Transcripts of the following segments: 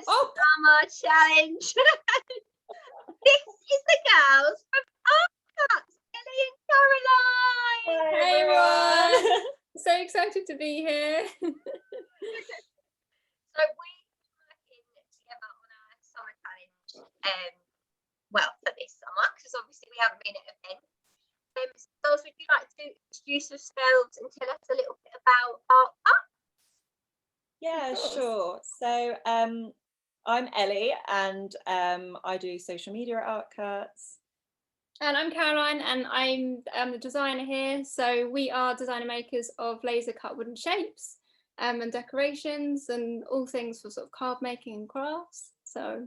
summer challenge. This is the girls from Artcuts, Ellie and Caroline. Hey everyone. So excited to be here. So we're working together on our summer challenge. Well, for this summer, because obviously we haven't been at events. So would you like to introduce yourselves and tell us a little bit about Artcuts? Yeah, sure. So I'm Ellie and I do social media at Artcuts. And I'm Caroline and I'm the designer here. So we are designer makers of laser cut wooden shapes and decorations and all things for sort of card making and crafts. So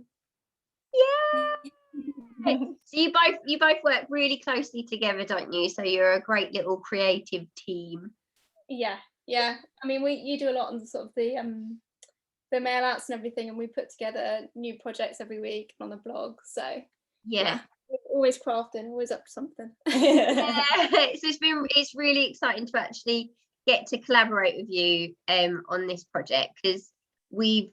yeah. So you both work really closely together, don't you? So you're a great little creative team. Yeah. I mean, you do a lot on sort of the mail outs and everything, and we put together new projects every week on the blog. So yeah. We're always crafting, always up to something. Yeah. So it's really exciting to actually get to collaborate with you on this project, because we've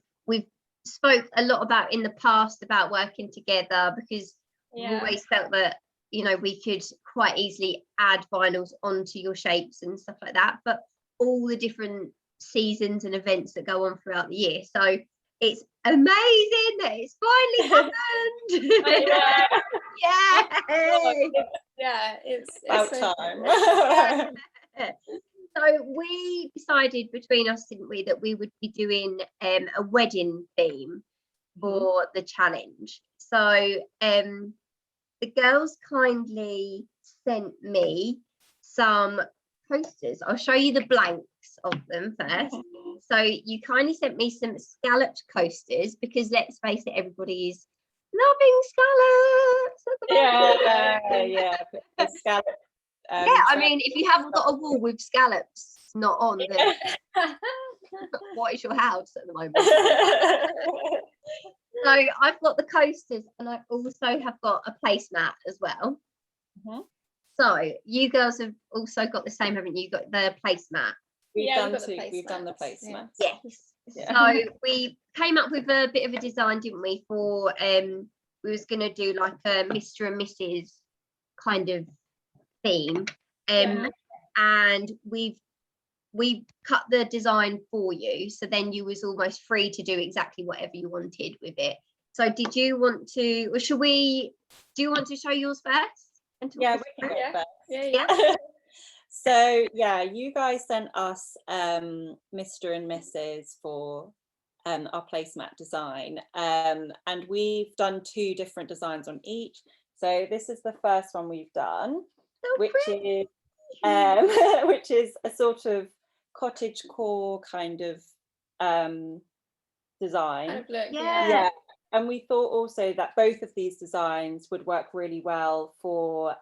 spoke a lot about in the past about working together, because we've always felt that, you know, we could quite easily add vinyls onto your shapes and stuff like that, but all the different seasons and events that go on throughout the year. So it's amazing that it's finally happened. It's about time. So we decided between us, didn't we, that we would be doing a wedding theme for the challenge. So the girls kindly sent me some posters. I'll show you the blanks of them first. So you kindly sent me some scalloped coasters, because let's face it, everybody is loving scallops at the moment. The scallop. I mean, if you haven't got a wall with scallops not on, then what is your house at the moment? So I've got the coasters, and I also have got a placemat as well. So you girls have also got the same, haven't you? Got the placemat. We've done the placemat. Yes. So we came up with a bit of a design, didn't we? For we was going to do like a Mr. and Mrs. kind of theme, and we've cut the design for you, so then you was almost free to do exactly whatever you wanted with it. So did you want to, or do you want to show yours first? Yeah, we can go first. So you guys sent us Mr. and Mrs. for our placemat design, and we've done 2 different designs on each. So this is the first one we've done, which is a sort of cottage core kind of design. And we thought also that both of these designs would work really well for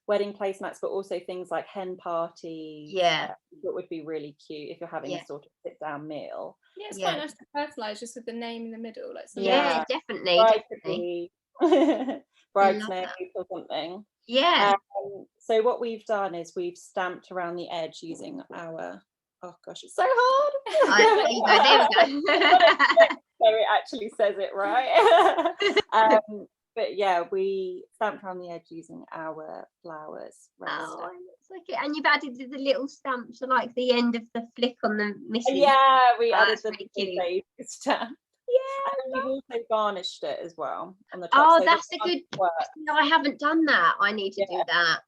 wedding placemats, but also things like hen parties. That would be really cute if you're having a sort of sit down meal. It's quite nice to personalize just with the name in the middle, like definitely. Bridesmaids or something. So what we've done is we've stamped around the edge using our, oh gosh, it's so hard. There we go. So it actually says it right. But yeah, we stamped around the edge using our flowers. And you've added the little stamps to like the end of the flick on the missing. We added the really stamp. And we've also varnished it as well on the top. So that's a good work. No, I haven't done that. I need to do that.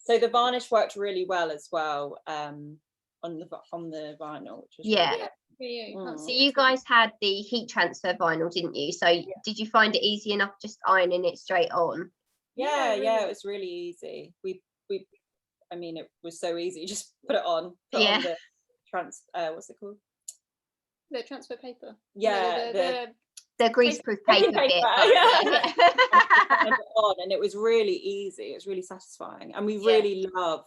So the varnish worked really well as well on the vinyl, which was really good. So you guys had the heat transfer vinyl, didn't you? So did you find it easy enough just ironing it straight on? It was really easy. I mean, it was so easy. Just put it on. Put on the what's it called? The transfer paper. The greaseproof paper bit. And it was really easy. It was really satisfying, and we really love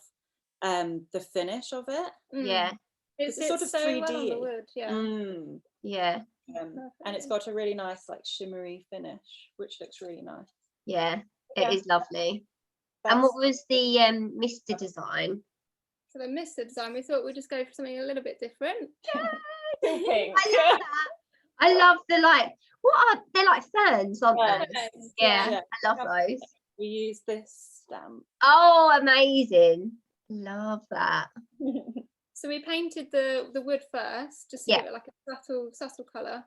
the finish of it. It's sort of 3D. Well on the wood, and it's got a really nice like shimmery finish, which looks really nice. It is lovely. And what was the Mr. design? So the Mr. design, we thought we'd just go for something a little bit different. I love that. I love the they're like ferns, aren't they? Ferns, Yeah, yeah. I love those. We use this stamp. Oh, amazing. Love that. So we painted the wood first, just to give it like a subtle colour.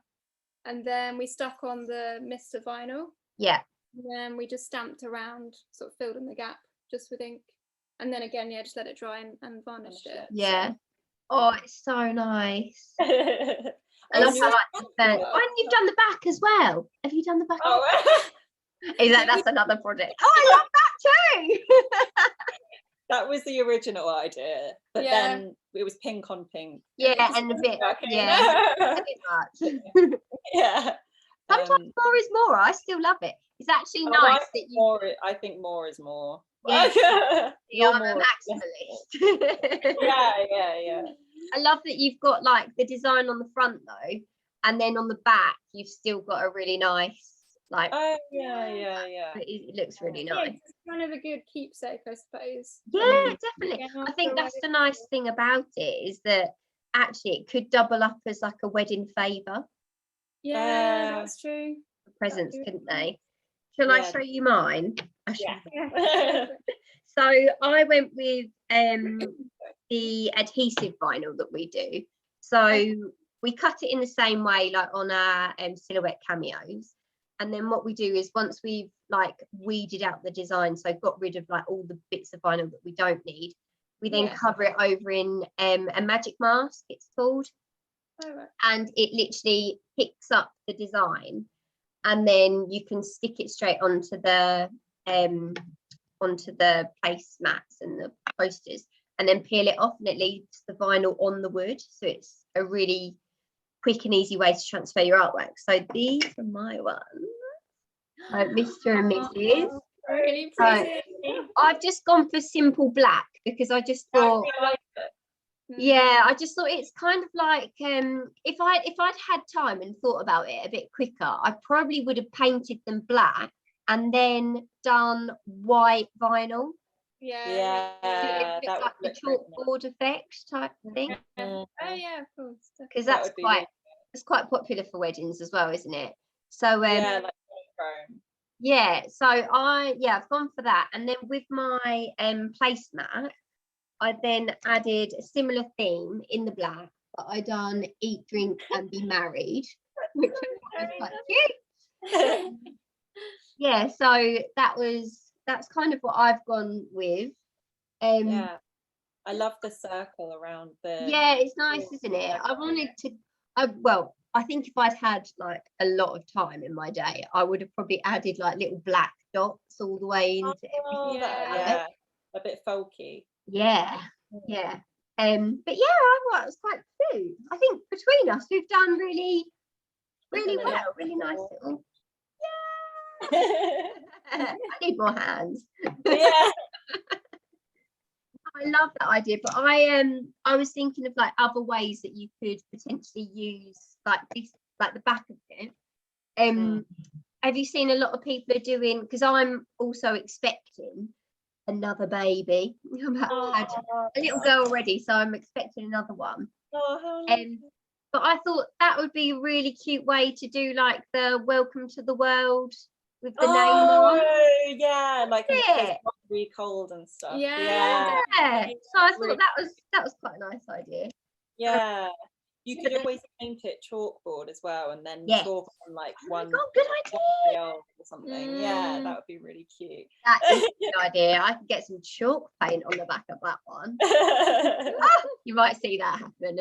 And then we stuck on the mister vinyl. Yeah. And then we just stamped around, sort of filled in the gap just with ink. And then again, just let it dry and varnished it. Yeah. Oh, it's so nice. I I love how the fern. Oh, and you've done the back as well. Have you done the back? Oh, That's another project. Oh, I love that too. that was the original idea, but then it was pink on pink. Yeah, and a bit, a bit much. Yeah. Sometimes more is more. I still love it. It's actually nice that you. I think more is more. Yeah, You're I'm a more maximalist. yeah. I love that you've got like the design on the front though, and then on the back you've still got a really nice like. Oh yeah. It looks really Yeah, nice. it's kind of a good keepsake, I suppose. Yeah, definitely. I think that's the nice thing about it is that actually it could double up as like a wedding favour. Yeah, that's true. Presents, couldn't they? Shall I show you mine? Yeah. So I went with the adhesive vinyl that we do. So we cut it in the same way like on our silhouette cameos. And then what we do is once we've like weeded out the design, so got rid of like all the bits of vinyl that we don't need, we then cover it over in a magic mask, it's called. And it literally picks up the design, and then you can stick it straight onto the placemats and the posters, and then peel it off, and it leaves the vinyl on the wood. So it's a really quick and easy way to transfer your artwork. So these are my ones, Mr. and Mrs. Really pretty. I've just gone for simple black because I just thought. Yeah, I just thought it's kind of like if I'd had time and thought about it a bit quicker, I probably would have painted them black and then done white vinyl. Yeah, It's like the chalkboard effect type thing. Oh yeah, of course. Because that's quite popular for weddings as well, isn't it? So like yeah, so I've gone for that, and then with my placemat, I then added a similar theme in the black, but I done eat, drink, and be married, which was quite cute. Yeah, so that's kind of what I've gone with. Yeah, I love the circle around the. Yeah, it's nice, isn't it? I wanted to. I think if I'd had like a lot of time in my day, I would have probably added like little black dots all the way into everything. Yeah, a bit folky. Yeah. But yeah, I thought it was quite cute. I think between us, we've done really well. Really nice little. Yeah. I need more hands. Yeah. I love that idea, but I was thinking of like other ways that you could potentially use like this, like the back of it. Have you seen a lot of people are doing? Because I'm also expecting another baby. I've had a little girl already, so I'm expecting another one. But I thought that would be a really cute way to do like the welcome to the world with the name on. Oh yeah, like really cold and stuff. Yeah. So I thought that was quite a nice idea. Yeah. You could always paint it chalkboard as well, and then chalk on like one. Good idea. Or something. Yeah, that would be really cute. That is a good idea. I could get some chalk paint on the back of that one. You might see that happen.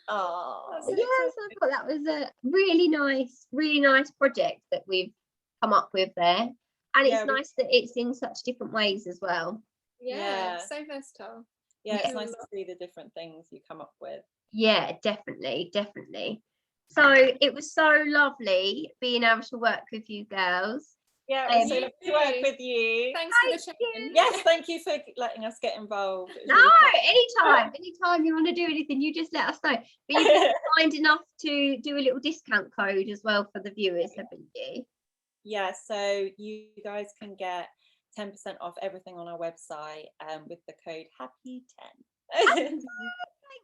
Oh, yes, I thought that was a really nice project that we've come up with there, and it's nice that it's in such different ways as well. Yeah. So versatile. Yeah, it's nice to see the different things you come up with. Yeah, definitely. So it was so lovely being able to work with you girls. Yeah, it was so lovely to work with you. Thanks for the check-in. Yes, thank you for letting us get involved. No, really anytime you want to do anything, you just let us know. But you've been kind enough to do a little discount code as well for the viewers, haven't you? Yeah, so you guys can get 10% off everything on our website with the code HappyPress.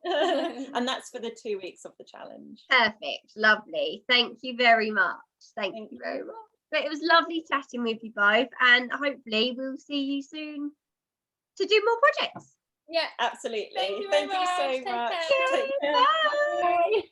And that's for the 2 weeks of the challenge. Perfect, lovely. Thank you very much. Thank you very much. But it was lovely chatting with you both, and hopefully we'll see you soon to do more projects. Yeah, Absolutely. Thank you Thank very you so much. Take much. care. Take care. Bye. Bye.